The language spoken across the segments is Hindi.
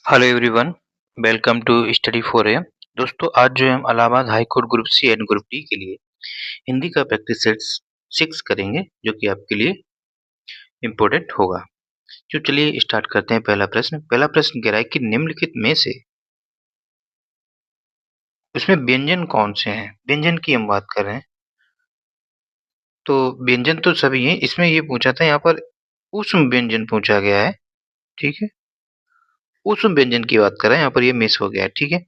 Hello everyone, welcome to study for a. दोस्तों, आज जो है हम Allahabad high court group C and group D के लिए हिंदी का प्रैक्टिस सेट 6 करेंगे, जो कि आपके लिए इम्पोर्टेंट होगा। तो चलिए स्टार्ट करते हैं। पहला प्रश्न कह रहा है कि निम्नलिखित में से उसमें व्यंजन कौन से हैं। व्यंजन की हम बात कर रहे हैं, तो व्यंजन तो सभी हैं। इसमें ये पूछा था, यहाँ पर ऊष्म व्यंजन पूछा गया है। ठीक है, ऊष्म व्यंजन की बात कर रहे हैं, यहाँ पर ये मिस हो गया है। ठीक है,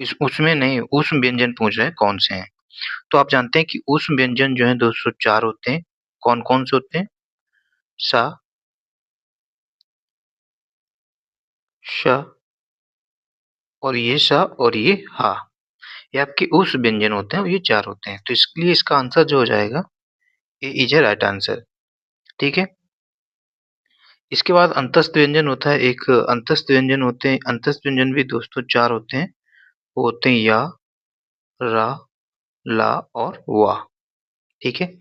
इस उसमें नहीं, ऊष्म व्यंजन पूछ रहे हैं कौन से हैं। तो आप जानते हैं कि ऊष्म व्यंजन जो है 204 होते हैं। कौन कौन से होते हैं? सा, श और ये स और ये हा। ये आपके ऊष्म व्यंजन होते हैं और ये 4 होते हैं। तो इसलिए इसका आंसर जो हो जाएगा, ए इज ए राइट आंसर। ठीक है, इसके बाद अंतस्थ व्यंजन होता है। एक अंतस्थ व्यंजन होते हैं। अंतस्थ व्यंजन भी दोस्तों 4 होते हैं। वो होते हैं या, रा, ला और वा। ठीक है,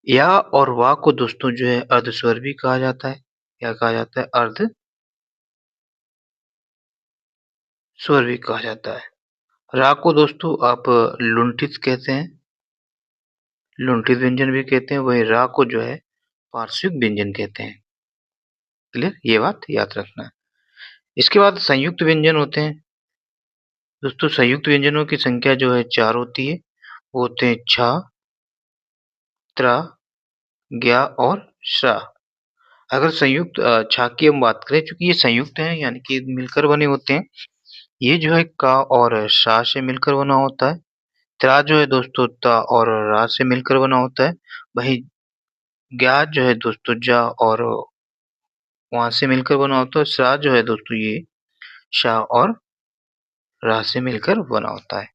या और वा को दोस्तों जो है अर्धस्वर भी कहा जाता है। क्या कहा जाता है? अर्ध स्वर भी कहा जाता है। रा को दोस्तों आप लुंठित कहते हैं, लुंठित व्यंजन भी कहते हैं। वहीं रा को जो है पार्श्विक व्यंजन कहते हैं। क्लियर, ये बात याद रखना। इसके बाद संयुक्त व्यंजन होते हैं। दोस्तों, संयुक्त व्यंजनों की संख्या जो है 4 होती है। वो होते हैं छ, त्र, ज्ञ और श्र। अगर संयुक्त छ की हम बात करें, चूंकि ये संयुक्त हैं यानी कि मिलकर बने होते हैं, ये जो है का और शा से मिलकर बना होता है। त्रा जो है दोस्तों ता और रा से मिलकर बना होता है। वहीं ज्ञ जो है दोस्तों जा और वहां से मिलकर बना होता है। श्रा जो है दोस्तों ये शा और रा से मिलकर बना होता है।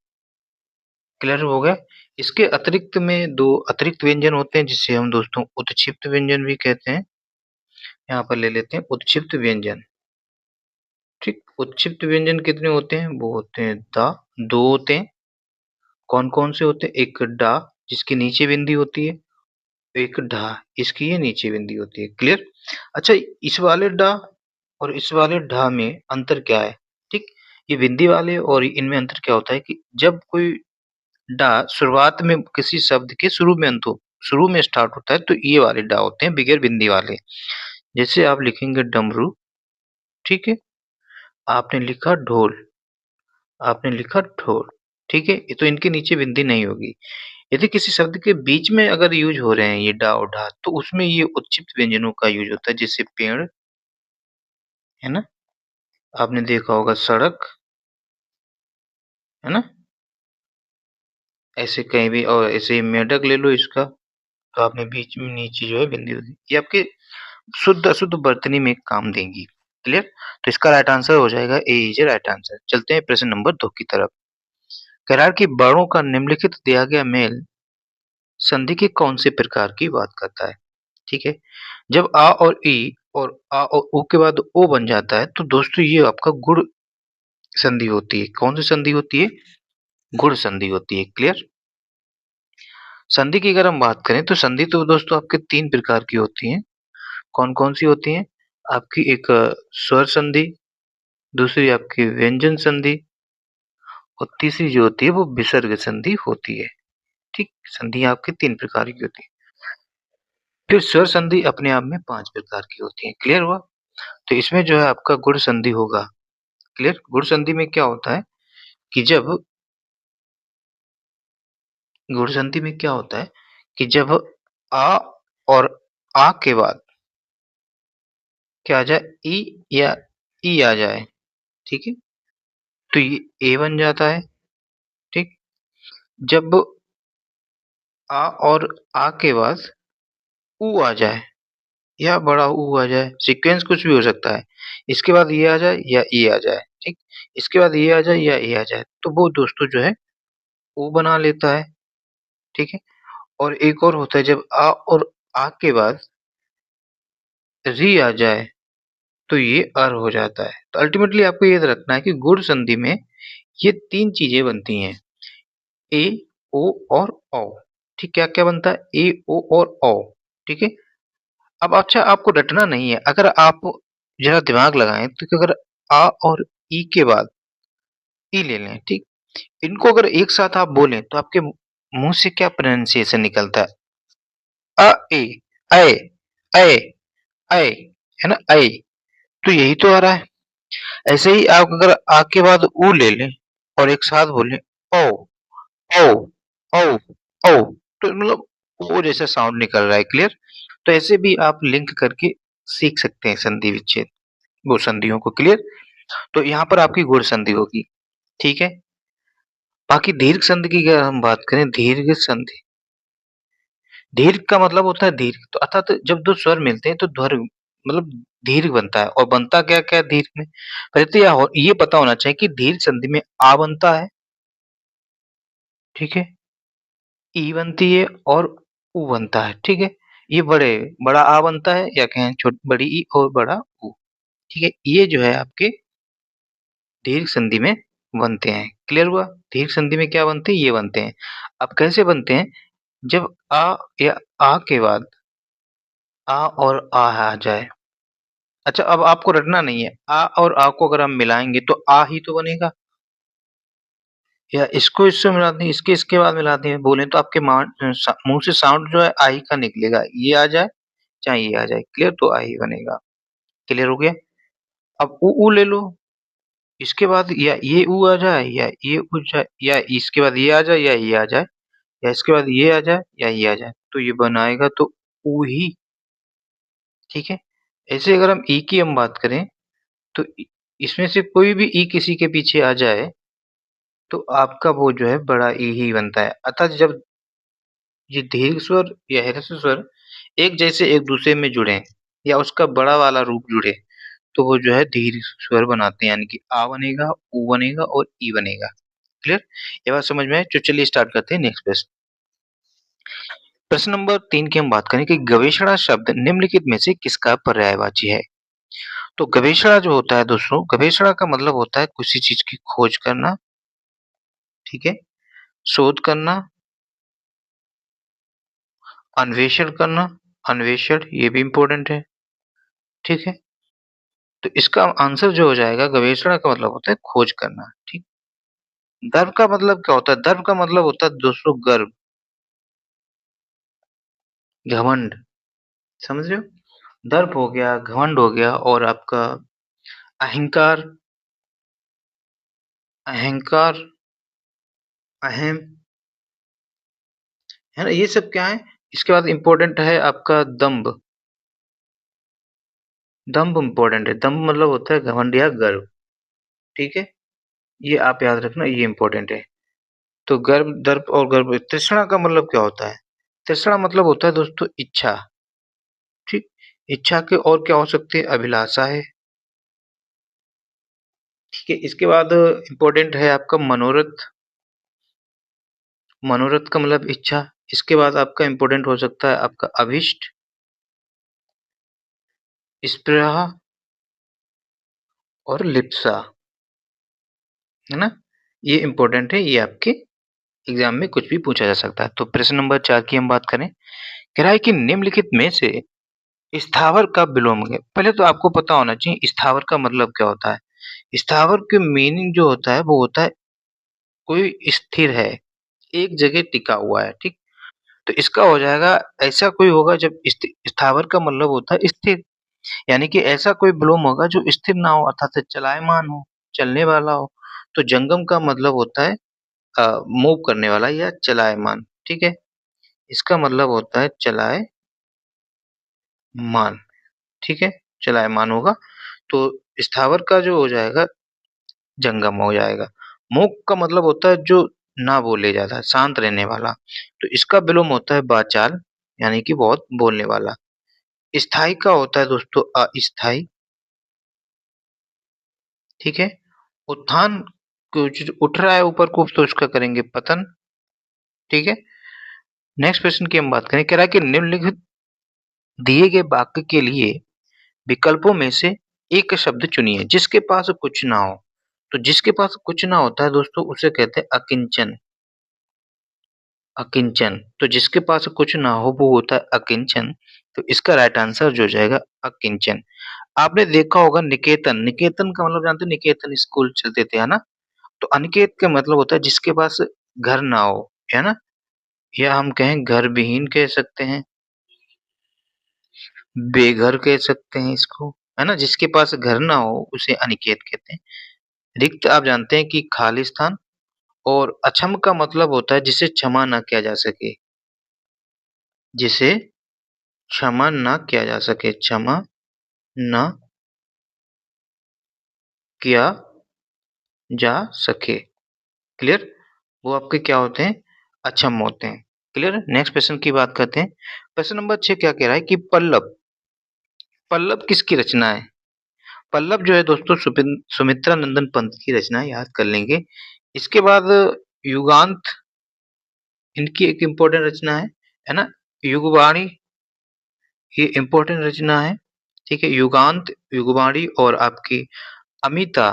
क्लियर हो गया। इसके अतिरिक्त में 2 अतिरिक्त व्यंजन होते हैं, जिसे हम दोस्तों उत्क्षिप्त व्यंजन भी कहते हैं। यहाँ पर ले लेते हैं उत्क्षिप्त व्यंजन। ठीक, उत्क्षिप्त व्यंजन कितने होते हैं? वो होते हैं दा, 2 होते हैं। कौन कौन से होते हैं? एक डा, जिसकी नीचे बिंदी होती है। एक ढा, इसकी ये नीचे बिंदी होती है। क्लियर। अच्छा, इस वाले डा और इस वाले ढा में अंतर क्या है? ठीक, ये बिंदी वाले और इनमें अंतर क्या होता है कि जब कोई डा शुरुआत में किसी शब्द के शुरू में अंत हो, शुरू में स्टार्ट होता है, तो ये वाले डा होते हैं बगैर बिंदी वाले। जैसे आप लिखेंगे डमरू, ठीक है, आपने लिखा ढोल, आपने लिखा ढोल। ठीक है, ये तो इनके नीचे बिंदी नहीं होगी। यदि किसी शब्द के बीच में अगर यूज हो रहे हैं ये डा और ढा, तो उसमें ये उत्क्षिप्त व्यंजनों का यूज होता है। जैसे पेड़, है ना, आपने देखा होगा सड़क, है ना, ऐसे कहीं भी। और ऐसे ही मेढक ले लो इसका, तो आपने बीच में नीचे जो है बिंदी होगी, ये आपके शुद्ध अशुद्ध वर्तनी में काम देंगी। क्लियर। तो इसका राइट आंसर हो जाएगा ए इज राइट आंसर। चलते हैं प्रश्न नंबर 2 की तरफ। कह रहा है कि वर्णों का निम्नलिखित दिया गया मेल संधि के कौन से प्रकार की बात करता है। ठीक है, जब आ और ई और आ और उ के बाद ओ बन जाता है, तो दोस्तों ये आपका गुण संधि होती है। कौन सी संधि होती है? गुण संधि होती है। क्लियर। संधि की अगर हम बात करें, तो संधि तो दोस्तों आपके 3 प्रकार की होती हैं। कौन कौन सी होती हैं? आपकी एक स्वर संधि, दूसरी आपकी व्यंजन संधि और तीसरी जो होती है वो विसर्ग संधि होती है। ठीक, संधि आपकी 3 प्रकार की होती है। फिर स्वर संधि अपने आप में 5 प्रकार की होती है। क्लियर हुआ। तो इसमें जो है आपका गुण संधि होगा। क्लियर। गुण संधि में क्या होता है कि जब गुण संधि में क्या होता है कि जब आ और आ के बाद क्या आ जाए? ई या ई आ जाए। ठीक है, तो ये ए बन जाता है। ठीक, जब आ और आ के बाद ऊ आ जाए या बड़ा ऊ आ जाए, सीक्वेंस कुछ भी हो सकता है। इसके बाद ये आ जाए या ए आ जाए। ठीक, इसके बाद ये आ जाए या ए आ जाए, तो वो दोस्तों जो है ऊ बना लेता है। ठीक है, और एक और होता है जब आ और आ के बाद री आ जाए, तो ये अर हो जाता है। तो अल्टीमेटली आपको ये रखना है कि गुण संधि में ये 3 चीजें बनती हैं, ए, ओ और औ। ठीक, क्या क्या बनता है? ए, ओ और औ। ठीक है, अब अच्छा आपको रटना नहीं है। अगर आप जरा दिमाग लगाएं, तो अगर आ और ई के बाद ई ले लें, ठीक? इनको अगर एक साथ आप बोलें तो आपके मुँह से क्या प्रोनंसिएशन निकलता है? ए, ऐ, ऐ, ऐ, है ना? ऐ, तो यही तो आ रहा है। ऐसे ही आप अगर आ के बाद ऊ ले लें और एक साथ बोलें ओ, ओ, औ, औ, तो मतलब ओ जैसा साउंड निकल रहा है, क्लियर? तो ऐसे भी आप लिंक करके सीख सकते हैं संधि विच्छेद, वो संधियों को, क्लियर? तो यहाँ पर आपकी गुण संधि होगी, ठीक है? बाकी दीर्घ संधि की अगर हम बात करें, दीर्घ संधि, दीर्घ का मतलब होता है दीर्घ, तो अर्थात जब 2 स्वर मिलते हैं तो मतलब दीर्घ बनता है और बनता क्या-क्या है दीर्घ में? पहले तो ये पता होना चाहिए कि दीर्घ संधि में आ बनता है, ठीक है? ई बनती है और उ बनता है, ठीक है? ये बड़ा आ बनता है या कहें बड़ी ई और बड़ा ऊ, ठीक है? ये जो है आपके दीर्घ संधि में बनते हैं, क्लियर हुआ? दीर्घ संधि में क्या बनते हैं? ये बनते हैं। अब कैसे बनते हैं? जब आ या आ के बाद आ और आ आ जाए। अच्छा, अब आपको रटना नहीं है, आ और आ को अगर हम मिलाएँगे तो आ ही तो बनेगा, या इसको इससे मिला दें, इसके बाद मिला दें, बोलें तो आपके मुँह से साउंड जो है आ ही का निकलेगा, ये आ जाए, चाहे ये आ जाए, क्लियर? तो आ ही बनेगा, क्लियर हो गया? अब ऊ ले लो, इसके बाद या ये ऊ आ जाए या ये ऊ जाए, या इसके बाद ये आ जाए या ये आ जाए, या इसके बाद ये आ जाए या ये आ जाए, तो ये बनाएगा तो ऊ ही, ठीक है? ऐसे अगर हम ई की हम बात करें, तो इसमें से कोई भी ई किसी के पीछे आ जाए, तो आपका वो जो है बड़ा ई ही बनता है। अतः जब ये दीर्घ स्वर या ह्रस्व स्वर एक जैसे एक दूसरे में जुड़ें या उसका बड़ा वाला रूप जुड़े, तो वो जो है दीर्घ स्वर बनाते हैं, यानी कि आ बनेगा, ऊ बनेगा और ई बनेगा। क्लियर? ये बात समझ में आई? तो चलिए स्टार्ट करते हैं नेक्स्ट प्रश्न। प्रश्न नंबर 3 की हम बात करें कि गवेषणा शब्द निम्नलिखित में से किसका पर्यायवाची है? तो गवेषणा जो होता है दोस्तों, गवेषणा का मतलब होता है किसी चीज़ की खोज करना, ठीक है? शोध करना, अन्वेषण करना, अन्वेषण ये भी इम्पोर्टेंट है, ठीक है? तो इसका आंसर जो हो जाएगा, गवेषणा का मतलब होता है खोज करना, ठीक? दर्प का मतलब क्या होता है? दर्प का मतलब होता है दोस्तों गर्व, घमंड, समझ रहे हो? दर्प हो गया, घमंड हो गया और आपका अहंकार, अहंकार, अहम, है ना? ये सब क्या है? इसके बाद इम्पोर्टेंट है आपका दंभ, दंभ इम्पोर्टेंट है। दंभ मतलब होता है घमंड या गर्व, ठीक है? ये आप याद रखना, ये इम्पोर्टेंट है। तो गर्व, दर्प और गर्व। तृष्णा का मतलब क्या होता है? तृष्णा मतलब होता है दोस्तों इच्छा, ठीक? इच्छा के और क्या हो सकते हैं? अभिलाषा है, ठीक है? इसके बाद इम्पोर्टेंट है आपका मनोरथ, मनोरथ का मतलब इच्छा। इसके बाद आपका इम्पोर्टेंट हो सकता है आपका अभीष्ट, स्पृहा और लिप्सा, है ना? ये इम्पोर्टेंट है, ये आपके एग्जाम में कुछ भी पूछा जा सकता है। तो प्रश्न नंबर 4 की हम बात करें, कह रहा है कि निम्नलिखित में से स्थावर का विलोम है। पहले तो आपको पता होना चाहिए स्थावर का मतलब क्या होता है। स्थावर के मीनिंग जो होता है वो होता है कोई स्थिर है, एक जगह टिका हुआ है, ठीक? तो इसका हो जाएगा ऐसा कोई होगा जब स्थावर का मतलब होता है स्थिर, यानी कि ऐसा कोई विलोम होगा जो स्थिर ना हो, अर्थात चलायमान हो, चलने वाला हो। तो जंगम का मतलब होता है मूव करने वाला या चलायमान, ठीक है? इसका मतलब होता है चलायमान, ठीक है? चलायमान होगा। तो स्थावर का जो हो जाएगा जंगम हो जाएगा। मूक का मतलब होता है जो ना बोले जाता है, शांत रहने वाला। तो इसका विलोम होता है वाचाल, यानी कि बहुत बोलने वाला। स्थायी का होता है दोस्तों अस्थायी, ठीक है? उत्थान, कुछ उठ रहा है ऊपर को तो उसका करेंगे पतन, ठीक है? नेक्स्ट प्रश्न की हम बात करें, कह रहा है कि निम्नलिखित दिए गए वाक्य के लिए विकल्पों में से एक शब्द चुनिए जिसके पास कुछ ना हो। तो जिसके पास कुछ ना होता है दोस्तों उसे कहते हैं अकिंचन, अकिंचन। तो जिसके पास कुछ ना हो वो होता है अकिंचन। तो इसका राइट आंसर जो हो जाएगा अकिंचन। आपने देखा होगा निकेतन, निकेतन का मतलब जानते हो, निकेतन स्कूल चलते थे, है ना? तो अनिकेत का मतलब होता है जिसके पास घर ना हो, है ना? या हम कहें घर विहीन कह सकते हैं, बेघर कह सकते हैं इसको, है ना? जिसके पास घर ना हो उसे अनिकेत कहते हैं। रिक्त आप जानते हैं कि खाली स्थान, और अक्षम का मतलब होता है जिसे क्षमा ना किया जा सके, जिसे क्षमा ना किया जा सके, क्षमा ना किया जा सके। क्लियर? वो आपके क्या होते हैं? अक्षम होते हैं। क्लियर? नेक्स्ट क्वेश्चन की बात करते हैं। प्रश्न नंबर 6 क्या कह रहा है कि पल्लव, पल्लव किसकी रचना है? पल्लव जो है दोस्तों सुमित्रा नंदन पंत की रचना है, याद कर लेंगे। इसके बाद युगांत, इनकी एक इम्पोर्टेंट रचना है ना? युगवाणी, ये इम्पोर्टेंट रचना है, ठीक है? युगांत, युगवाणी और आपकी अमिता,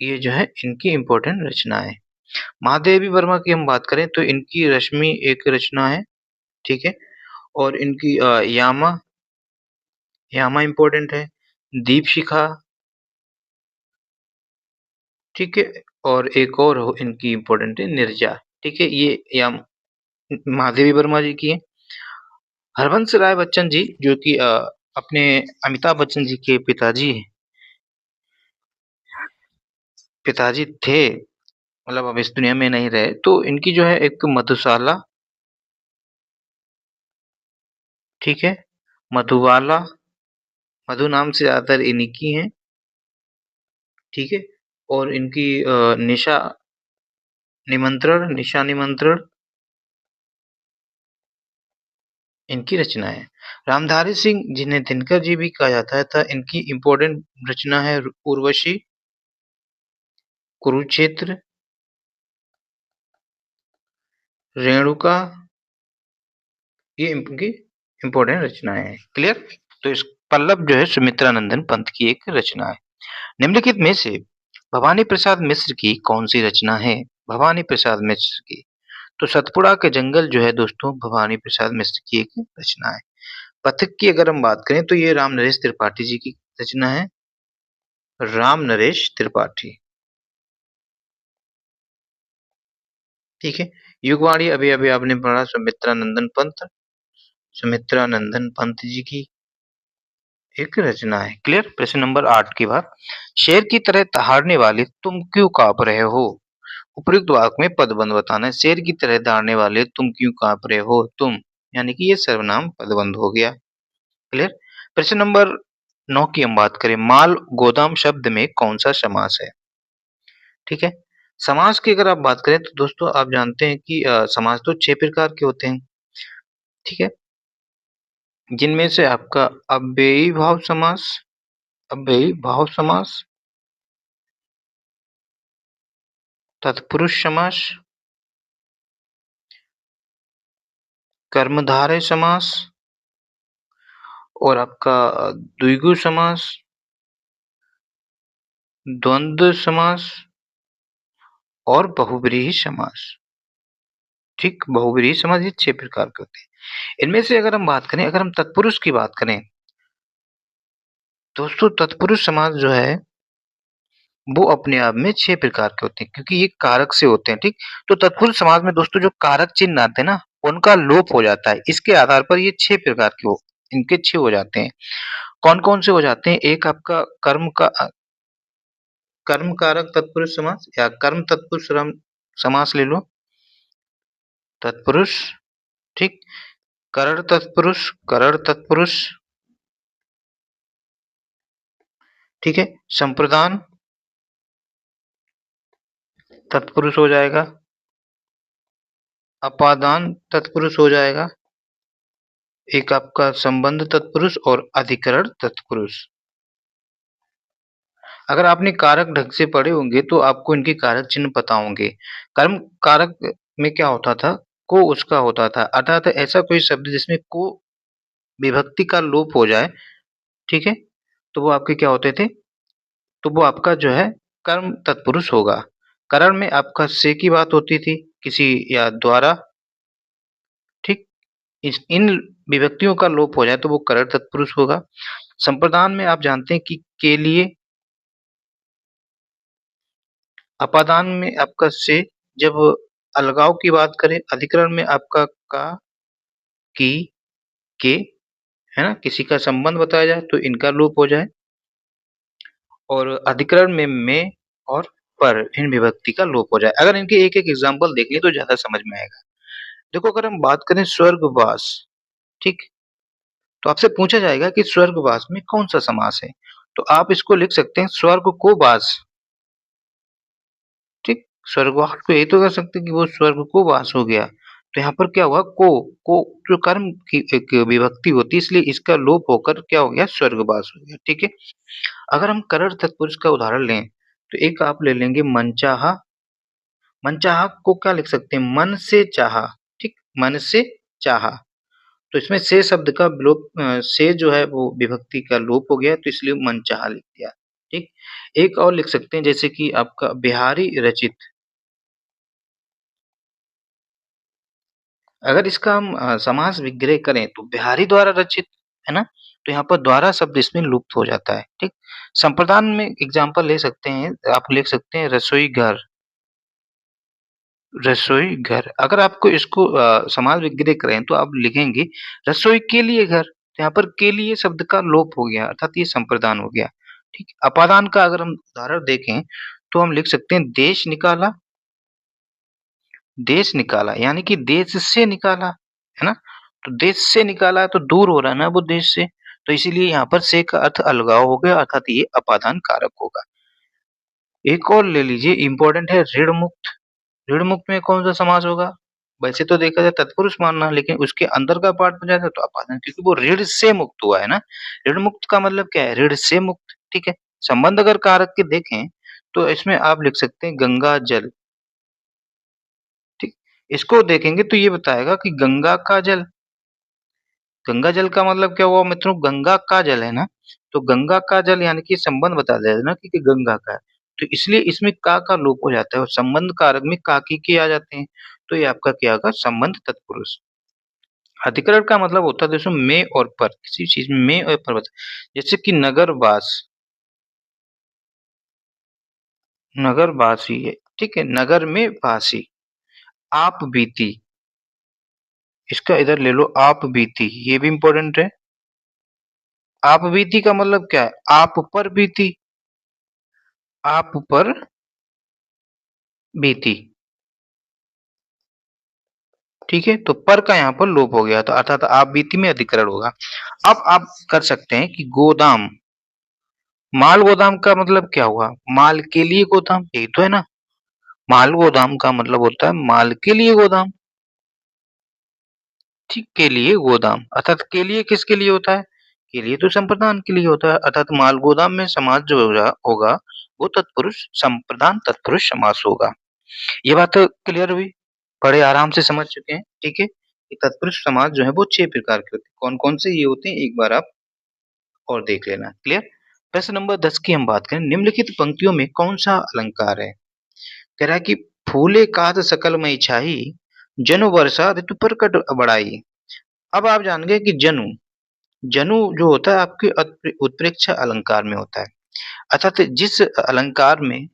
ये जो है इनकी इम्पोर्टेंट रचना है। महादेवी वर्मा की हम बात करें तो इनकी रश्मि एक रचना है, ठीक है? और इनकी यामा, यामा इम्पोर्टेंट है। दीपशिखा, ठीक है? और एक और इनकी इम्पोर्टेंट है निर्जा, ठीक है? ये याम महादेवी वर्मा जी की है। हरवंश राय बच्चन जी जो कि अपने अमिताभ बच्चन जी के पिताजी थे, मतलब अब इस दुनिया में नहीं रहे, तो इनकी जो है एक मधुशाला, ठीक है? मधुबाला, मधु नाम से ज्यादातर इन्हीं की हैं, ठीक है? और इनकी निशा निमंत्रण इनकी रचना है। रामधारी सिंह जिन्हें दिनकर जी भी कहा जाता है था, इनकी इम्पोर्टेंट रचना है उर्वशी, कुरुक्षेत्र, रेणुका, ये इनकी इम्पोर्टेंट रचनाएं हैं। क्लियर? तो इस पल्लव जो है सुमित्रा नंदन पंत की एक रचना है। निम्नलिखित में से भवानी प्रसाद मिश्र की कौन सी रचना है? भवानी प्रसाद मिश्र की, तो सतपुड़ा के जंगल जो है दोस्तों भवानी प्रसाद मिश्र की एक रचना है। पथिक की अगर हम बात करें तो ये राम नरेश त्रिपाठी जी की रचना है, राम नरेश त्रिपाठी, ठीक है? युगवाणी अभी अभी आपने पढ़ा सुमित्रा नंदन पंत जी की एक रचना है। क्लियर? प्रश्न नंबर 8 की बात, शेर की तरह दहाड़ने वाले तुम क्यों कांप रहे हो? उपयुक्त वाक्य में पदबंध बताना है। शेर की तरह दहाड़ने वाले तुम क्यों कांप रहे हो? तुम, यानी कि ये सर्वनाम पदबंध हो गया। क्लियर? प्रश्न नंबर 9 की हम बात करें, माल गोदाम शब्द में कौन सा समास है? ठीक है? समास की अगर आप बात करें तो दोस्तों आप जानते हैं कि समास तो 6 प्रकार के होते हैं, ठीक है? जिनमें से आपका अव्ययी भाव समास, अव्ययी भाव समास, तत्पुरुष समास, कर्मधारय समास और आपका द्विगु समास, द्वंद्व समास और बहुव्रीहि समास। ठीक, बहुव्रीहि समास ये 6 प्रकार के होते हैं। इनमें से अगर हम बात करें, अगर हम तत्पुरुष की बात करें, दोस्तों तत्पुरुष समास जो है वो अपने आप में 6 प्रकार के होते हैं क्योंकि ये कारक से होते हैं, ठीक? तो तत्पुरुष समास में दोस्तों जो कारक चिन्ह आते हैं ना, उनका लोप हो जाता है। इसके आधार पर ये 6 प्रकार के इनके 6 हो जाते हैं। कौन-कौन से हो जाते हैं? एक आपका कर्म कारक तत्पुरुष समास या कर्म तत्पुरुष समास ले लो, तत्पुरुष, ठीक? करण तत्पुरुष, ठीक है? संप्रदान तत्पुरुष हो जाएगा, अपादान तत्पुरुष हो जाएगा, एक आपका संबंध तत्पुरुष और अधिकरण तत्पुरुष। अगर आपने कारक ढंग से पढ़े होंगे तो आपको इनके कारक चिन्ह पता होंगे। कर्म कारक में क्या होता था? को उसका होता था, अर्थात ऐसा कोई शब्द जिसमें को विभक्ति का लोप हो जाए, ठीक है? तो वो आपके क्या होते थे? तो वो आपका जो है कर्म तत्पुरुष होगा। करण में आपका से की बात होती थी, किसी या द्वारा, ठीक? इन विभक्तियों का लोप हो जाए तो वो करण तत्पुरुष होगा। संप्रदान में आप जानते हैं कि के लिए, अपादान में आपका से, जब अलगाव की बात करें, अधिकरण में आपका का, की, के, है ना? किसी का संबंध बताया जाए तो इनका लोप हो जाए, और अधिकरण में और पर इन विभक्ति का लोप हो जाए। अगर इनके एक-एक एग्जाम्पल देख लें तो ज़्यादा समझ में आएगा। देखो, अगर हम बात करें स्वर्गवास, ठीक? तो आपसे पूछा जाएगा कि स्वर्गवास में कौन-सा समास है? तो आप इसको लिख सकते हैं स्वर्ग को वास, ठीक? स्वर्गवास को यही तो कह सकते हैं कि वो स्वर्ग को वास हो गया। तो यहाँ पर क्या हुआ, को जो कर्म की एक विभक्ति होती है, इसलिए इसका लोप होकर क्या हो गया, स्वर्गवास हो गया, ठीक है? अगर हम करण तत्पुरुष का उदाहरण लें, तो एक आप ले लेंगे मनचाहा। मनचाहा को क्या लिख सकते हैं, मन से चाहा, ठीक? मन से चाहा। तो इसमें से शब्द का लोप, से जो है वो विभक्ति का लोप हो गया, तो इसलिए मनचाहा लिख दिया, ठीक? एक और लिख सकते हैं, जैसे कि आपका बिहारी रचित। अगर इसका हम समास विग्रह करें तो बिहारी द्वारा रचित, है ना? तो यहाँ पर द्वारा शब्द इसमें लुप्त हो जाता है, ठीक? संप्रदान में एग्जाम्पल ले सकते हैं, आप लिख सकते हैं रसोई घर, रसोई घर। अगर आपको इसको समास विग्रह करें तो आप लिखेंगे रसोई के लिए घर। तो यहाँ पर के लिए शब्द का लोप हो गया, अर्थात ये संप्रदान हो गया, ठीक? अपादान का अगर हम उदाहरण देखें तो हम लिख सकते हैं देश निकाला, देश निकाला यानी कि देश से निकाला, है ना? तो देश से निकाला है तो दूर हो रहा है ना वो देश से, तो इसीलिए यहाँ पर से का अर्थ अलगाव हो गया, अर्थात ये अपादान कारक होगा। एक और ले लीजिए, इम्पोर्टेंट है ऋण मुक्त। ऋण मुक्त में कौन सा समास होगा? वैसे तो देखा जाए तत्पुरुष मानना, लेकिन उसके अंदर का पार्ट बन जाता है तो अपादान, क्योंकि वो ऋण से मुक्त हुआ है ना। ऋण मुक्त का मतलब क्या है, ऋण से मुक्त, ठीक है? संबंध अगर कारक के देखें तो इसमें आप लिख सकते हैं गंगा जल, ठीक? इसको देखेंगे तो ये बताएगा कि गंगा का जल, गंगा जल का मतलब क्या हुआ मित्रों, गंगा का जल है ना, तो गंगा का जल यानी कि संबंध बता देगा ना कि गंगा का है, तो इसलिए इसमें का लोप हो जाता है और संबंध कारक में का की के आ जाते हैं, तो ये आपका क्या होगा, संबंध तत्पुरुष। अधिकरण का मतलब होता है दोस्तों में और पर, किसी चीज में और पर बता, जैसे कि नगरवास, नगरवासी है, ठीक है? नगर में वासी। आप बीती, इसका इधर ले लो आप बीती, ये भी इंपॉर्टेंट है। आप बीती का मतलब क्या है, आप पर बीती, आप पर बीती, ठीक है? तो पर का यहाँ पर लोप हो गया, तो अर्थात आप बीती में अधिकरण होगा। अब आप कर सकते हैं कि गोदाम, माल गोदाम का मतलब क्या हुआ, माल के लिए गोदाम, यही तो है ना? माल गोदाम का मतलब होता है माल के लिए गोदाम, ठीक? के लिए गोदाम, अर्थात के लिए किसके लिए होता है, के लिए तो संप्रदान के लिए होता है, अर्थात माल गोदाम में समास जो होगा वो तत्पुरुष संप्रदान तत्पुरुष समास होगा। ये बात तो क्लियर हुई, बड़े आराम से समझ चुके हैं, ठीक है? ये तत्पुरुष समास जो है वो 6 प्रकार के होते हैं। कौन-कौन से ये होते हैं एक बार आप और देख लेना, क्लियर? प्रश्न नंबर 10 की हम बात करें, निम्नलिखित पंक्तियों में कौन-सा अलंकार है? कह रहा है कि फूले कात सकल मई छाई, जनु वर्षा ऋतु प्रकट बड़ाई। अब आप जानेंगे कि जनु, जनु जो होता है आपके उत्प्रेक्ष अलंकार में होता है, अर्थात जिस अलंकार में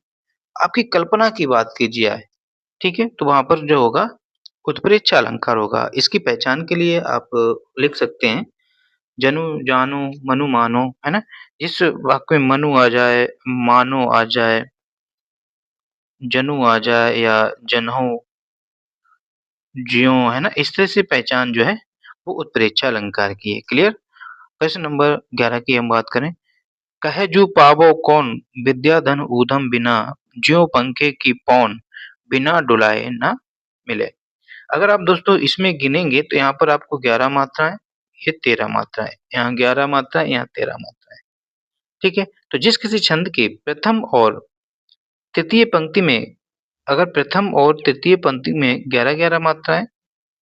आपकी कल्पना की बात की जाए, ठीक है? तो वहाँ पर जो होगा उत्प्रेक्ष अलंकार होगा। इसकी पहचान के लिए आप लिख सकते हैं जनु जानो मनु मानो, है ना? जिस वाक्य में मनु आ जाए, मानो आ जाए, जनु आ जाए या जनहु, ज्यों, है ना? इस तरह से पहचान जो है वो उत्प्रेक्षा अलंकार की है, क्लियर? प्रश्न नंबर 11 की हम बात करें, कहे जू पावो कौन, विद्या धन ऊधम बिना, ज्यों पंखे की पौन, बिना डुलाए ना मिले। अगर आप दोस्तों इसमें गिनेंगे तो यहाँ पर आपको 11 मात्राएँ, ये 13 मात्राएँ, यहाँ 11 मात्राएँ, यहाँ 13 मात्राएँ, ठीक है? तो जिस किसी छंद के प्रथम और तृतीय पंक्ति में, अगर प्रथम और तृतीय पंक्ति में 11-11 मात्राएँ,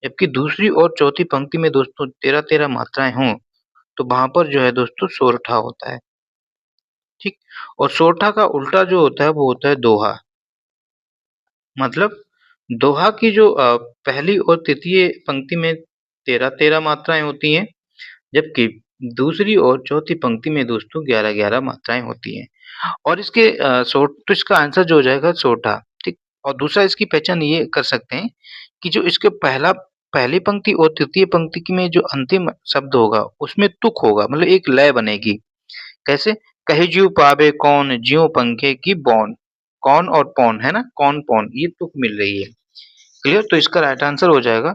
जबकि दूसरी और चौथी पंक्ति में दोस्तों 13-13 मात्राएँ हों, तो वहाँ पर जो है दोस्तों सोरठा होता है, ठीक? और सोरठा का उल्टा जो होता है वो होता है दोहा। मतलब दोहा की जो पहली और तृतीय पंक्ति में 13-13 मात्राएँ होती हैं, जबकि दूसरी और चौथी पंक्ति में दोस्तों 11-11 मात्राएँ होती हैं और इसके तो इसका आंसर जो हो जाएगा सोठा, ठीक? और दूसरा इसकी पहचान ये कर सकते हैं कि जो इसके पहली पंक्ति और तृतीय पंक्ति की में जो अंतिम शब्द होगा, उसमें तुक होगा मतलब एक लय बनेगी। कैसे? कही ज्यू पावे कौन, ज्यों पंखे की बौन। कौन और पौन, है ना? कौन पौन ये तुक मिल रही है। क्लियर? तो इसका राइट आंसर हो जाएगा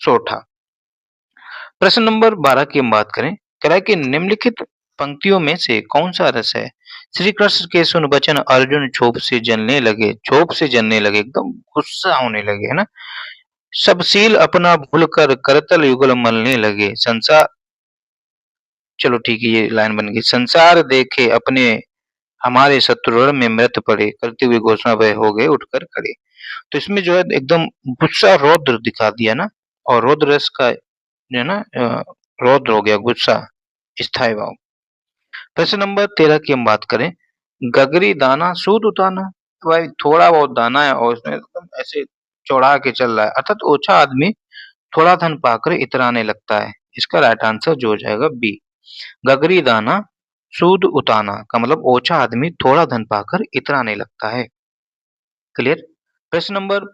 सोठा। प्रश्न नंबर 12 की हम बात करें, कह रहा है कि निम्नलिखित पंक्तियों में से कौन-सा रस है? श्री कृष्ण के सुन बचन अर्जुन क्षोभ से जलने लगे, एकदम गुस्सा होने लगे, है ना? सब सील अपना भूलकर करतल युगल मलने लगे, संसार चलो ठीक है ये लाइन बन गई। संसार देखे अपने हमारे शत्रु रण में मृत पड़े, करते हुए घोषणा वह हो गए उठकर खड़े। तो इसमें जो है एकदम गुस्सा रौद्र दिखा दिया ना और रौद्र रस का जो है ना रौद्र हो गया गुस्सा, स्थायी भाव। प्रश्न नंबर 13 की हम बात करें, गगरी दाना सूद उताना, भाई थोड़ा बहुत दाना है और उसमें एकदम ऐसे चौड़ा के चल रहा है, अर्थात ओछा आदमी थोड़ा धन पाकर इतराने लगता है। इसका राइट आंसर जो हो जाएगा बी। गगरी दाना सूद उताना का मतलब ओछा आदमी थोड़ा धन पाकर इतराने लगता है। क्लियर? प्रश्न नंबर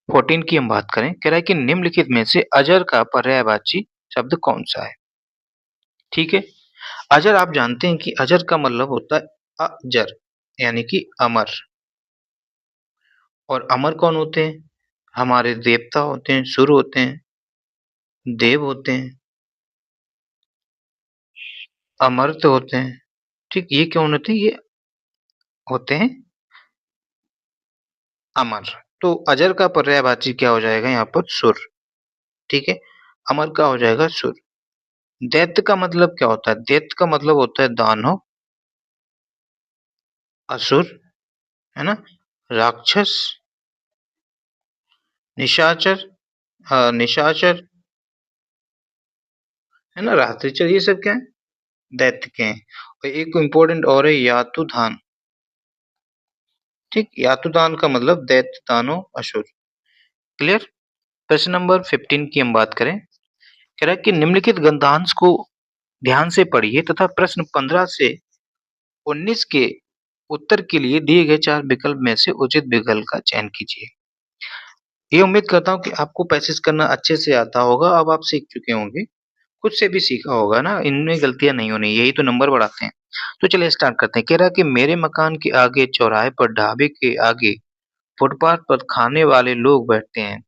14 की हम बात करें, कह रहा है कि निम्नलिखित में से अजर का पर्यायवाची शब्द कौन सा है? ठीक है, अजर आप जानते हैं कि अजर का मतलब होता है अजर यानी कि अमर। और अमर कौन होते हैं? हमारे देवता होते हैं, सुर होते हैं, देव होते हैं, अमर्त्य होते हैं। ठीक, ये कौन होते हैं? ये होते हैं अमर। तो अजर का पर्यायवाची क्या हो जाएगा यहाँ पर? सुर। ठीक है, अमर का हो जाएगा सुर। दैत्य का मतलब क्या होता है? दैत्य का मतलब होता है दानव, असुर, है ना? राक्षस, निशाचर, निशाचर, है ना? रात्रिचर, ये सब क्या है? दैत्य के हैं। और एक इम्पोर्टेंट और है यातुधान। ठीक, यातुदान का मतलब दैत्य, दानव, असुर। क्लियर? प्रश्न नंबर 15 की हम बात करें, कह रहा है कि निम्नलिखित गंधांश को ध्यान से पढ़िए तथा प्रश्न 15 से 19 के उत्तर के लिए दिए गए 4 विकल्प में से उचित विकल्प का चयन कीजिए। ये उम्मीद करता हूँ कि आपको पैसेज करना अच्छे से आता होगा, अब आप सीख चुके होंगे। खुद से भी सीखा होगा ना, इनमें गलतियाँ नहीं होनी, यही तो नंबर बढ़ाते हैं। तो चलिए स्टार्ट करते हैं। कह रहा है कि मेरे मकान के आगे चौराहे पर ढाबे के आगे फुटपाथ पर खाने वाले लोग बैठते हैं,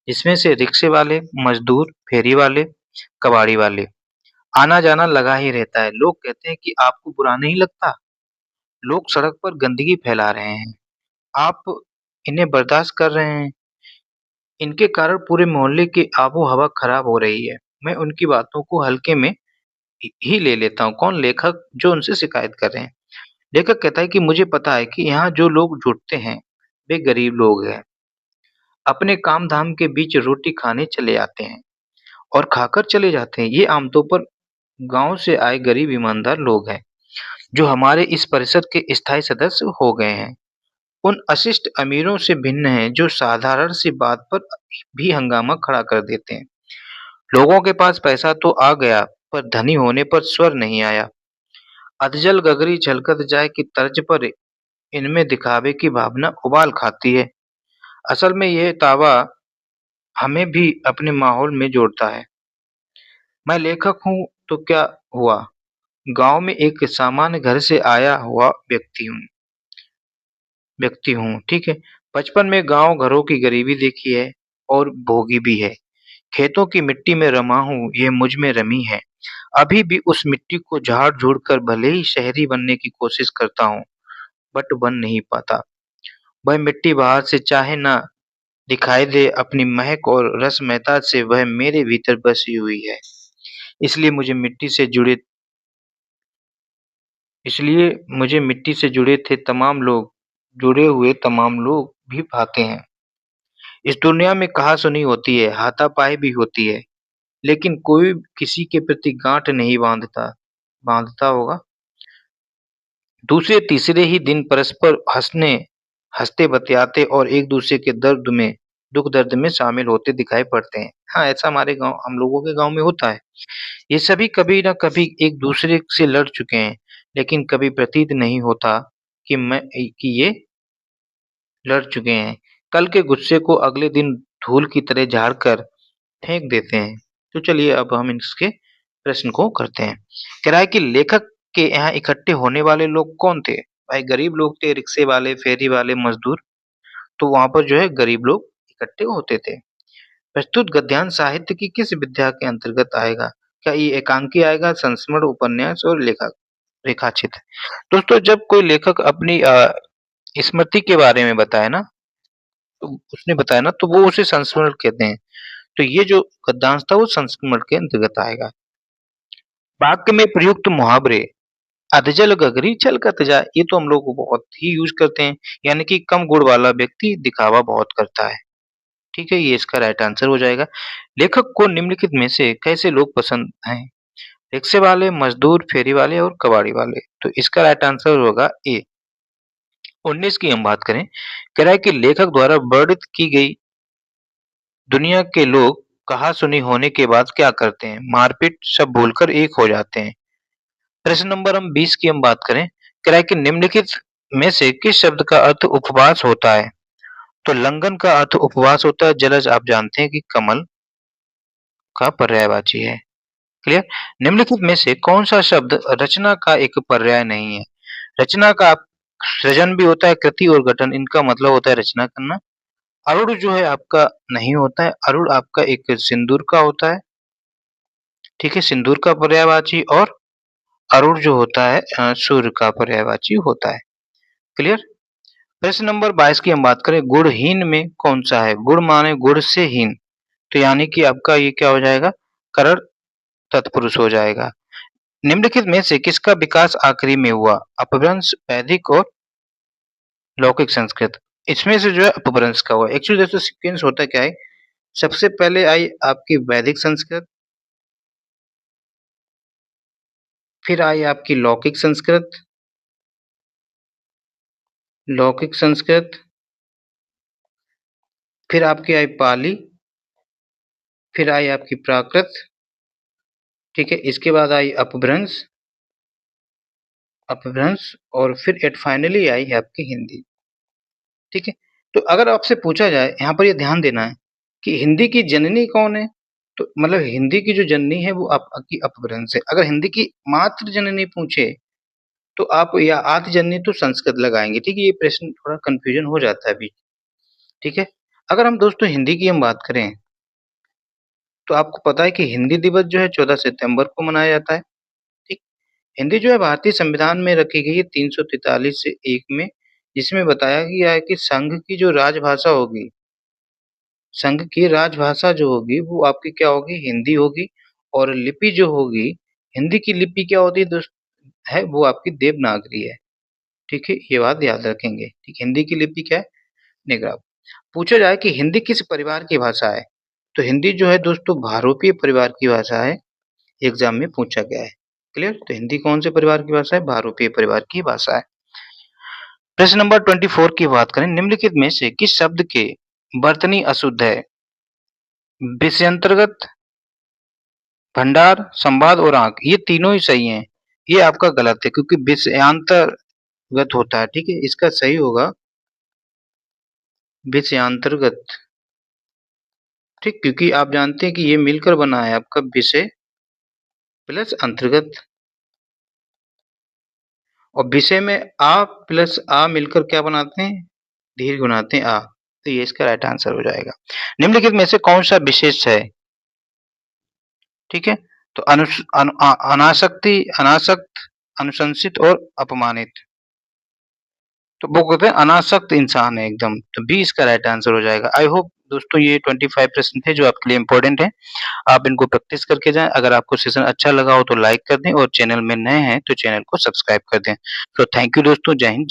जिसमें से रिक्शे वाले, मजदूर, फेरी वाले, कबाड़ी वाले आना-जाना लगा ही रहता है। लोग कहते हैं कि आपको बुरा नहीं लगता? लोग सड़क पर गंदगी फैला रहे हैं, आप इन्हें बर्दाश्त कर रहे हैं। इनके कारण पूरे मोहल्ले की आबो-हवा खराब हो रही है। मैं उनकी बातों को हल्के में ही ले लेता हूँ। कौन? लेखक जो उनसे शिकायत कर रहे हैं। लेखक कहता है कि मुझे पता है कि यहाँ जो लोग जुटते हैं, वे गरीब लोग हैं। अपने काम-धाम के बीच रोटी खाने चले आते हैं और खाकर चले जाते हैं। ये आमतौर पर गाँव से आए गरीब ईमानदार लोग हैं, जो हमारे इस परिषद के स्थायी सदस्य हो गए हैं। उन अशिष्ट अमीरों से भिन्न हैं, जो साधारण सी बात पर भी हंगामा खड़ा कर देते हैं। लोगों के पास पैसा तो आ गया, पर धनी होने पर स्वर नहीं आया। अधजल गगरी छलकत जाए की तर्ज पर इनमें दिखावे की भावना उबाल खाती है। असल में यह तावा हमें भी अपने माहौल में जोड़ता है। मैं लेखक हूँ तो क्या हुआ? गाँव में एक सामान्य घर से आया हुआ व्यक्ति हूँ, ठीक है? बचपन में गाँव घरों की गरीबी देखी है और भोगी भी है। खेतों की मिट्टी में रमा हूँ, ये मुझ में रमी है। अभी भी उस मिट्टी को झाड़-झूड़ कर भले ही शहरी बनने की कोशिश करता हूँ, बट बन नहीं पाता। वह मिट्टी बाहर से चाहे ना दिखाई दे, अपनी महक और रसमयता से वह मेरे भीतर बसी हुई है। इसलिए मुझे मिट्टी से जुड़े इसलिए मुझे मिट्टी से जुड़े हुए तमाम लोग भी भाते हैं। इस दुनिया में कहा-सुनी होती है, हाथापाई भी होती है, लेकिन कोई किसी के प्रति गाँठ नहीं बाँधता होगा। दूसरे तीसरे ही दिन परस्पर हँसते बतियाते और एक दूसरे के दर्द में दुख दर्द में शामिल होते दिखाई पड़ते हैं। हाँ, ऐसा हमारे गाँव हम लोगों के गाँव में होता है। ये सभी कभी न कभी एक दूसरे से लड़ चुके हैं, लेकिन कभी प्रतीत नहीं होता कि ये लड़ चुके हैं। कल के गुस्से को अगले दिन धूल की तरह झाड़कर फेंक देते हैं। तो चलिए अब हम इसके प्रश्न को करते हैं। कह रहा है कि लेखक के यहाँ इकट्ठे होने वाले लोग कौन थे? भाई गरीब लोग थे, रिक्शे वाले, फेरी वाले, मजदूर। तो वहाँ पर जो है गरीब लोग इकट्ठे होते थे। प्रस्तुत गद्यांश साहित्य की किस विधा के अंतर्गत आएगा? क्या ये एकांकी आएगा, संस्मरण, उपन्यास और रेखाचित्र? दोस्तों जब कोई लेखक अपनी स्मृति के बारे में बताए ना, तो उसने बताया ना तो वो उसे संस्मरण कहते हैं। तो ये जो गद्यांश था वो संस्मरण के अंतर्गत आएगा। वाक्य में प्रयुक्त मुहावरे अधजल गगरी छलकत जाए, ये तो हम लोग बहुत ही यूज करते हैं, यानी कि कम गुण वाला व्यक्ति दिखावा बहुत करता है। ठीक है, ये इसका राइट आंसर हो जाएगा। लेखक को निम्नलिखित में से कैसे लोग पसंद हैं? रिक्शे वाले, मजदूर, फेरी वाले और कबाड़ी वाले। तो इसका राइट आंसर होगा ए। 19 की हम बात करें, कह रहा है कि लेखक द्वारा वर्णित की गई दुनिया के लोग कहा-सुनी होने के बाद क्या करते हैं? मारपीट, सब भूलकर एक हो जाते हैं। प्रश्न नंबर 20 की हम बात करें, कह रहा है कि निम्नलिखित में से किस शब्द का अर्थ उपवास होता है? तो लंघन का अर्थ उपवास होता है। जलज आप जानते हैं कि कमल का पर्यायवाची है। क्लियर? निम्नलिखित में से कौन सा शब्द रचना का एक पर्याय नहीं है? रचना का सृजन भी होता है, कृति और गठन, इनका मतलब होता है रचना करना। अरुण जो है आपका नहीं होता है, अरुण आपका एक सिंदूर का होता है, ठीक है, सिंदूर का पर्यायवाची। और अरुण जो होता है सूर्य का पर्यायवाची होता है। क्लियर? प्रश्न नंबर 22 की हम बात करें, गुणहीन में कौन सा है? गुण माने गुण से हीन, तो यानी कि आपका ये क्या हो जाएगा? करण तत्पुरुष हो जाएगा। निम्नलिखित में से किसका विकास आखिरी में हुआ? अपभ्रंश, वैदिक और लौकिक संस्कृत। इसमें से जो है अपभ्रंश का हुआ। एक्चुअली दोस्तों सीक्वेंस होता क्या है, सबसे पहले आई आपकी वैदिक संस्कृत, फिर आई आपकी लौकिक संस्कृत, फिर आपकी आई पाली, फिर आई आपकी प्राकृत, ठीक है, इसके बाद आई अपभ्रंश और फिर एट फाइनली आई है आपकी हिंदी। ठीक है, तो अगर आपसे पूछा जाए यहाँ पर ये ध्यान देना है कि हिंदी की जननी कौन है? तो मतलब हिंदी की जो जननी है वो आपकी अपभ्रंश है। अगर हिंदी की मातृ जननी पूछे तो आप या आद्य जननी तो संस्कृत लगाएंगे। ठीक है, ये प्रश्न थोड़ा कंफ्यूजन हो जाता है अभी। ठीक है, अगर हम दोस्तों हिंदी की हम बात करें तो आपको पता है कि हिंदी दिवस जो है 14 सितंबर को मनाया जाता है। ठीक, हिंदी जो है भारतीय संविधान में रखी गई है 343 से 1 में, जिसमें बताया गया है कि संघ की राजभाषा जो होगी वो आपकी क्या होगी? हिंदी होगी। और लिपि जो होगी, हिंदी की लिपि क्या होती है है वो आपकी देवनागरी है। ठीक है, ये बात याद रखेंगे। ठीक, हिंदी की लिपि क्या है? निग्राव। पूछा जाए कि हिंदी किस परिवार की भाषा है, तो हिंदी जो है दोस्तों भारोपीय परिवार की भाषा है। एग्जाम में पूछा गया है। क्लियर? तो हिंदी कौन से परिवार की भाषा है? भारोपीय परिवार की भाषा है। प्रश्न नंबर 24 की बात करें, निम्नलिखित में से किस शब्द के वर्तनी अशुद्ध है? विषयांतर्गत, भंडार, संवाद और आंक, ये तीनों ही सही हैं। ये आपका गलत है क्योंकि विषयांतर्गत होता है। ठीक है, इसका सही होगा विषयांतर्गत। ठीक, क्योंकि आप जानते हैं कि ये मिलकर बना है आपका विषय प्लस अंतर्गत, और विषय में आ प्लस आ मिलकर क्या बनाते हैं? दीर्घ बनाते हैं आ। तो ये इसका राइट आंसर हो जाएगा। निम्नलिखित में से कौन सा विशेष है? ठीक है, तो अनासक्ति, अनासक्त, अनुशंसित और अपमानित। तो वो कहते हैं अनासक्त इंसान है एकदम। तो बी इसका राइट आंसर हो जाएगा। आई होप दोस्तों ये 25 प्रश्न थे जो आपके लिए इंपॉर्टेंट है। आप इनको प्रैक्टिस करके जाएं। अगर आपको सेशन अच्छा लगा हो तो लाइक कर दें और चैनल में नए हैं तो चैनल को सब्सक्राइब कर दें। तो थैंक यू दोस्तों, जय हिंद।